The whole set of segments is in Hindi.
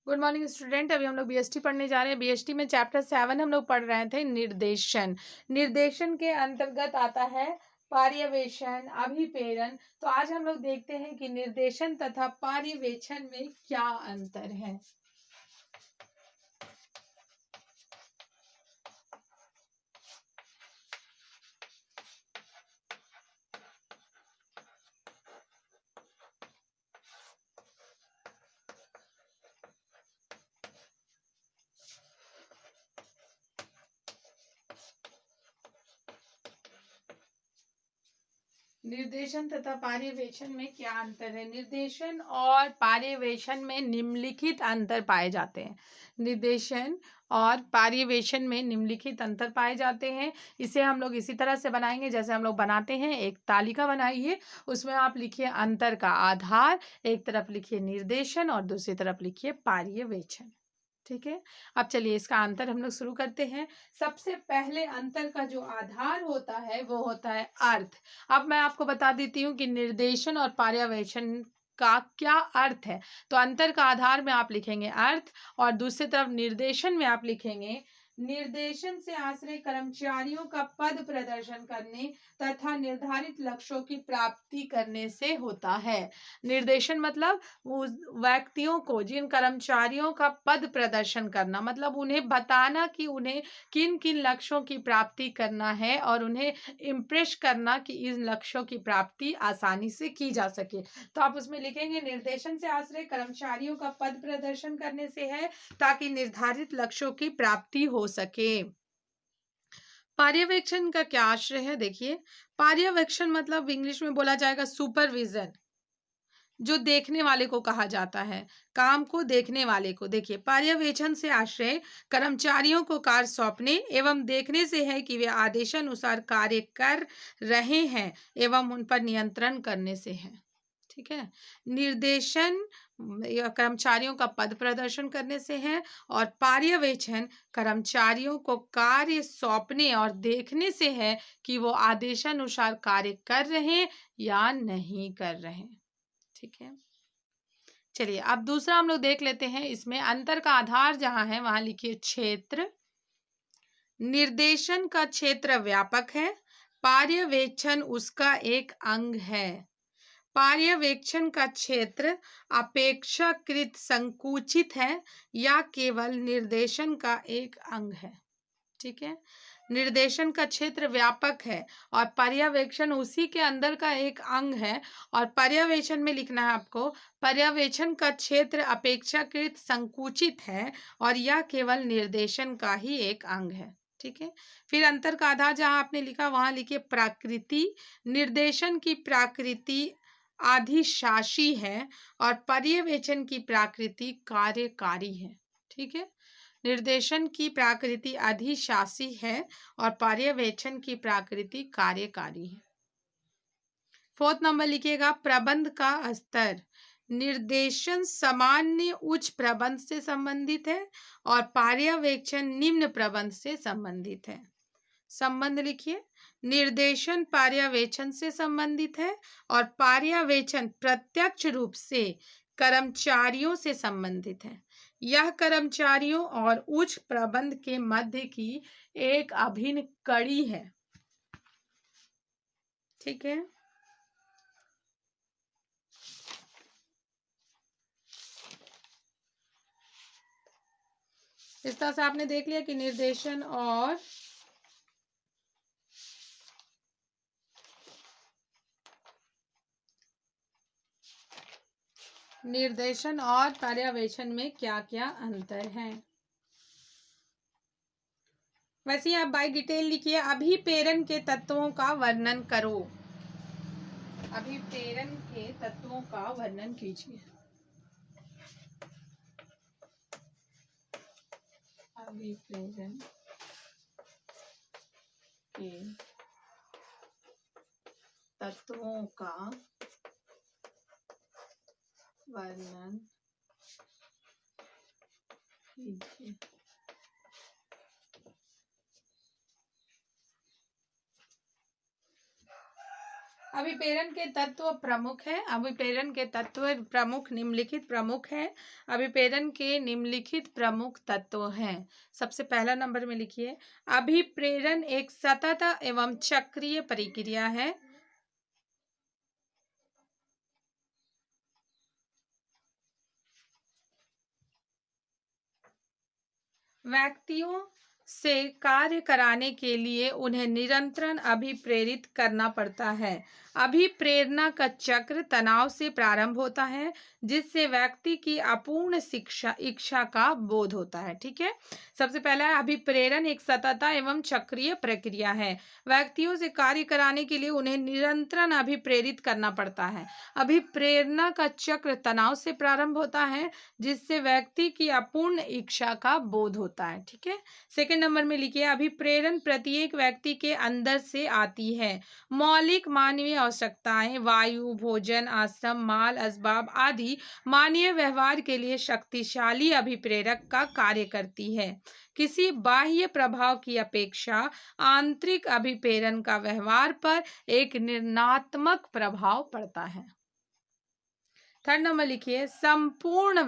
Good morning student. अभी हम लोग बीएसटी पढ़ने जा रहे हैं। बीएसटी में चैप्टर 7 हम लोग पढ़ रहे थे निर्देशन। निर्देशन के अंतर्गत आता है पर्यवेक्षण, अभिप्रेरण। तो आज हम लोग देखते हैं कि निर्देशन तथा पर्यवेक्षण में क्या अंतर है। निर्देशन तथा पर्यवेक्षण में क्या अंतर है। निर्देशन और पर्यवेक्षण में निम्नलिखित अंतर पाए जाते हैं। निर्देशन और पर्यवेक्षण में निम्नलिखित अंतर पाए जाते हैं। इसे हम लोग इसी तरह से बनाएंगे जैसे हम लोग बनाते हैं। एक तालिका बनाइए, उसमें आप लिखिए अंतर का आधार, एक तरफ लिखिए निर्देशन और दूसरी तरफ लिखिए पर्यवेक्षण। ठीक है, अब चलिए इसका अंतर हम लोग शुरू करते हैं। सबसे पहले अंतर का जो आधार होता है वो होता है अर्थ। अब मैं आपको बता देती हूँ कि निर्देशन और पर्यवेक्षण का क्या अर्थ है। तो अंतर का आधार में आप लिखेंगे अर्थ और दूसरी तरफ निर्देशन में आप लिखेंगे निर्देशन से आश्रय कर्मचारियों का पद प्रदर्शन करने तथा निर्धारित लक्ष्यों की प्राप्ति करने से होता है। निर्देशन मतलब उस व्यक्तियों को, जिन कर्मचारियों का पद प्रदर्शन करना, मतलब उन्हें बताना कि उन्हें किन किन लक्ष्यों की प्राप्ति करना है और उन्हें इम्प्रेस करना कि इन लक्ष्यों की प्राप्ति आसानी से की जा सके। तो आप उसमें लिखेंगे निर्देशन से आश्रय कर्मचारियों का पद प्रदर्शन करने से है ताकि निर्धारित लक्ष्यों की प्राप्ति हो सके। पर्यवेक्षण का क्या आश्रय है, देखिए पर्यवेक्षण मतलब इंग्लिश में बोला जाएगा सुपरविजन, जो देखने वाले को कहा जाता है, काम को देखने वाले को। देखिए पर्यवेक्षण से आश्रय कर्मचारियों को कार्य सौंपने एवं देखने से है कि वे आदेशानुसार कार्य कर रहे हैं एवं उन पर नियंत्रण करने से है। ठीक है, निर्देशन या कर्मचारियों का पद प्रदर्शन करने से है और पर्यवेक्षण कर्मचारियों को कार्य सौंपने और देखने से है कि वो आदेशानुसार कार्य कर रहे हैं या नहीं कर रहे हैं। ठीक है, चलिए अब दूसरा हम लोग देख लेते हैं। इसमें अंतर का आधार जहां है वहां लिखिए क्षेत्र। निर्देशन का क्षेत्र व्यापक है, पर्यवेक्षण उसका एक अंग है। पर्यवेक्षण का क्षेत्र अपेक्षाकृत संकुचित है या केवल निर्देशन का एक अंग है। ठीक है, निर्देशन का क्षेत्र व्यापक है और पर्यवेक्षण उसी के अंदर का एक अंग है। और पर्यवेक्षण में लिखना है आपको पर्यवेक्षण का क्षेत्र अपेक्षाकृत संकुचित है और यह केवल निर्देशन का ही एक अंग है। ठीक है, फिर अंतर का आधार जहां आपने लिखा वहां लिखिए प्रकृति। निर्देशन की प्रकृति अधिशासी है और पर्यवेक्षण की प्रकृति कार्यकारी है। ठीक है, निर्देशन की प्रकृति अधिशासी है और पर्यवेक्षण की प्रकृति कार्यकारी है। 4th नंबर लिखिएगा प्रबंध का स्तर। निर्देशन सामान्य उच्च प्रबंध से संबंधित है और पर्यवेक्षण निम्न प्रबंध से संबंधित है। संबंध लिखिए, निर्देशन पर्यवेक्षण से संबंधित है और पर्यवेक्षण प्रत्यक्ष रूप से कर्मचारियों से संबंधित है। यह कर्मचारियों और उच्च प्रबंध के मध्य की एक अभिन्न कड़ी है। ठीक है, इस तरह से आपने देख लिया कि निर्देशन और पर्यवेक्षण में क्या क्या अंतर है। वैसे ही आप बाय डिटेल लिखिए अभिप्रेरण के तत्वों का वर्णन करो। अभिप्रेरण के तत्वों का वर्णन कीजिए। अभिप्रेरण के तत्वों का वर्णन कीजिए। अभिप्रेरण के तत्व प्रमुख है। अभिप्रेरण के तत्व प्रमुख निम्नलिखित प्रमुख है। अभिप्रेरण के निम्नलिखित प्रमुख तत्व हैं। सबसे पहला नंबर में लिखिए, अभिप्रेरण एक सतत एवं चक्रीय प्रक्रिया है। व्यक्तियों से कार्य कराने के लिए उन्हें निरंतर अभिप्रेरित करना पड़ता है। अभिप्रेरणा का चक्र तनाव से प्रारंभ होता है, जिससे व्यक्ति की अपूर्ण इच्छा का बोध होता है। ठीक है, सबसे पहला है अभिप्रेरण एक सतत एवं चक्रीय प्रक्रिया है। व्यक्तियों से कार्य कराने के लिए उन्हें निरंतर अभिप्रेरित करना पड़ता है। अभिप्रेरणा का चक्र तनाव से प्रारंभ होता है, जिससे व्यक्ति की अपूर्ण इच्छा का बोध होता है। ठीक है, सेकंड नंबर में लिखिए, अभिप्रेरण प्रत्येक व्यक्ति के अंदर से आती है। मौलिक मानवीय आवश्यकताएं, वायु, भोजन, आश्रम, माल, असबाब आदि मानवीय व्यवहार के लिए शक्तिशाली अभिप्रेरक का कार्य करती है। किसी बाह्य प्रभाव की अपेक्षा आंतरिक अभिप्रेरण का व्यवहार पर एक निर्णयात्मक प्रभाव पड़ता है। थर्ड नंबर लिखिए, संपूर्ण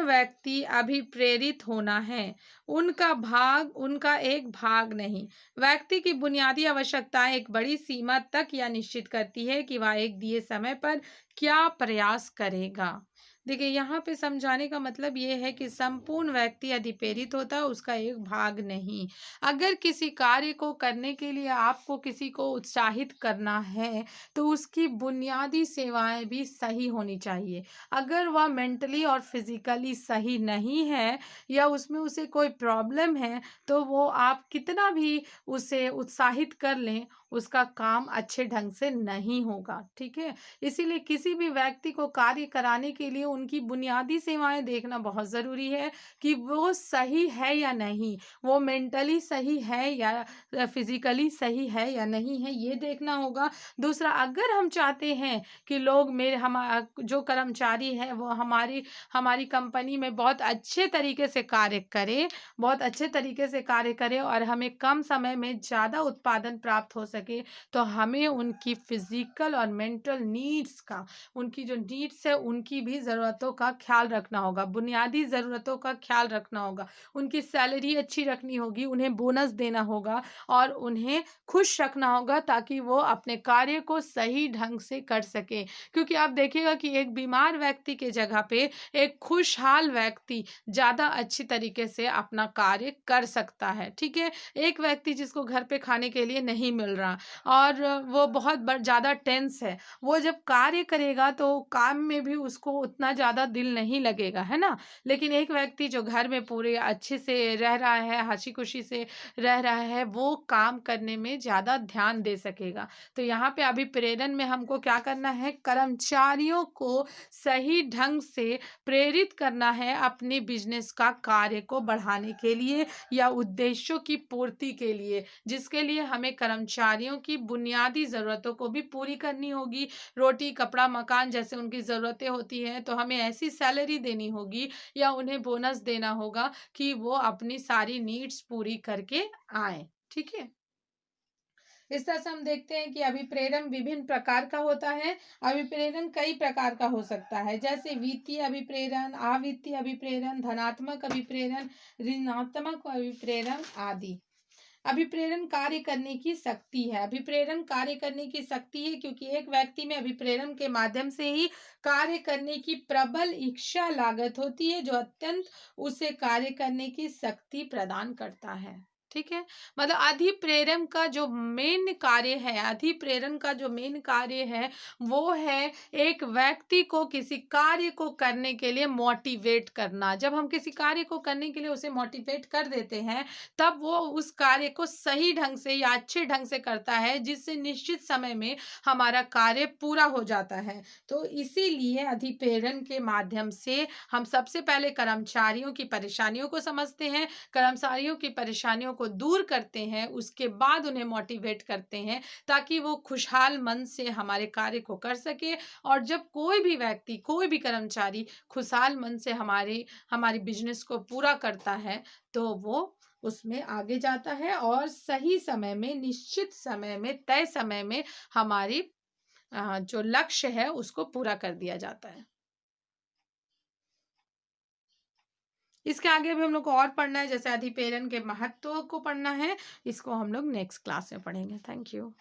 व्यक्ति अभिप्रेरित होना है, उनका एक भाग नहीं। व्यक्ति की बुनियादी आवश्यकताएं एक बड़ी सीमा तक यह निश्चित करती है कि वह एक दिए समय पर क्या प्रयास करेगा। देखिए, यहाँ पे समझाने का मतलब ये है कि संपूर्ण व्यक्ति अधिप्रेरित होता है, उसका एक भाग नहीं। अगर किसी कार्य को करने के लिए आपको किसी को उत्साहित करना है, तो उसकी बुनियादी सेवाएं भी सही होनी चाहिए। अगर वह मेंटली और फिजिकली सही नहीं है या उसमें उसे कोई प्रॉब्लम है, तो वो आप कितना भी उसे उत्साहित कर लें, उसका काम अच्छे ढंग से नहीं होगा। ठीक है, इसीलिए किसी भी व्यक्ति को कार्य कराने के लिए उनकी बुनियादी सेवाएं देखना बहुत ज़रूरी है कि वो सही है या नहीं, वो मेंटली सही है या फिजिकली सही है या नहीं है, ये देखना होगा। दूसरा, अगर हम चाहते हैं कि लोग जो कर्मचारी है वो हमारी कंपनी में बहुत अच्छे तरीके से कार्य करे और हमें कम समय में ज़्यादा उत्पादन प्राप्त हो सके, तो हमें उनकी फिजिकल और मेंटल नीड्स का, उनकी जो नीड्स है उनकी भी ज़रूरतों का ख्याल रखना होगा, बुनियादी ज़रूरतों का ख्याल रखना होगा। उनकी सैलरी अच्छी रखनी होगी, उन्हें बोनस देना होगा और उन्हें खुश रखना होगा, ताकि वो अपने कार्य को सही ढंग से कर सके। क्योंकि आप देखिएगा कि एक बीमार व्यक्ति के जगह पे एक खुशहाल व्यक्ति ज़्यादा अच्छी तरीके से अपना कार्य कर सकता है। ठीक है, एक व्यक्ति जिसको घर पे खाने के लिए नहीं मिल रहा और वो बहुत ज़्यादा टेंस है, वो जब कार्य करेगा तो काम में भी उसको उतना ज़्यादा दिल नहीं लगेगा, है ना। लेकिन एक व्यक्ति जो घर में पूरे अच्छे से रह रहा है, हंसी खुशी से रह रहा है, वो काम करने में ज़्यादा ध्यान दे सकेगा। तो यहाँ पे अभिप्रेरण में हमको क्या करना है, कर्मचारियों को सही ढंग से प्रेरित करना है अपने बिजनेस का कार्य को बढ़ाने के लिए या उद्देश्यों की पूर्ति के लिए, जिसके लिए हमें कर्मचारियों की बुनियादी ज़रूरतों को भी पूरी करनी होगी। रोटी, कपड़ा, मकान जैसे उनकी ज़रूरतें होती हैं, तो हमें ऐसी सैलरी देनी होगी या उन्हें बोनस देना होगा कि वो अपनी सारी नीड्स पूरी करके आए। ठीक है, इस तरह से हम देखते हैं कि अभिप्रेरण विभिन्न प्रकार का होता है। अभिप्रेरण कई प्रकार का हो सकता है, जैसे वित्तीय अभिप्रेरण, अवित्तीय अभिप्रेरण, धनात्मक अभिप्रेरण, ऋणात्मक अभिप्रेरण आदि। अभिप्रेरण कार्य करने की शक्ति है। अभिप्रेरण कार्य करने की शक्ति है क्योंकि एक व्यक्ति में अभिप्रेरण के माध्यम से ही कार्य करने की प्रबल इच्छा लागत होती है, जो अत्यंत उसे कार्य करने की शक्ति प्रदान करता है। ठीक है, मतलब अधिप्रेरण का जो मेन कार्य है वो है एक व्यक्ति को किसी कार्य को करने के लिए मोटिवेट करना। जब हम किसी कार्य को करने के लिए उसे मोटिवेट कर देते हैं, तब वो उस कार्य को सही ढंग से या अच्छे ढंग से करता है, जिससे निश्चित समय में हमारा कार्य पूरा हो जाता है। तो इसीलिए अधिप्रेरण के माध्यम से हम सबसे पहले कर्मचारियों की परेशानियों को समझते हैं, कर्मचारियों की परेशानियों को दूर करते हैं, उसके बाद उन्हें मोटिवेट करते हैं ताकि वो खुशहाल मन से हमारे कार्य को कर सके। और जब कोई भी व्यक्ति, कोई भी कर्मचारी खुशहाल मन से हमारी बिजनेस को पूरा करता है, तो वो उसमें आगे जाता है और सही समय में, निश्चित समय में, तय समय में हमारी जो लक्ष्य है उसको पूरा कर दिया जाता है। इसके आगे भी हम लोग को और पढ़ना है, जैसे अधिपेरण के महत्व को पढ़ना है। इसको हम लोग नेक्स्ट क्लास में पढ़ेंगे। Thank you.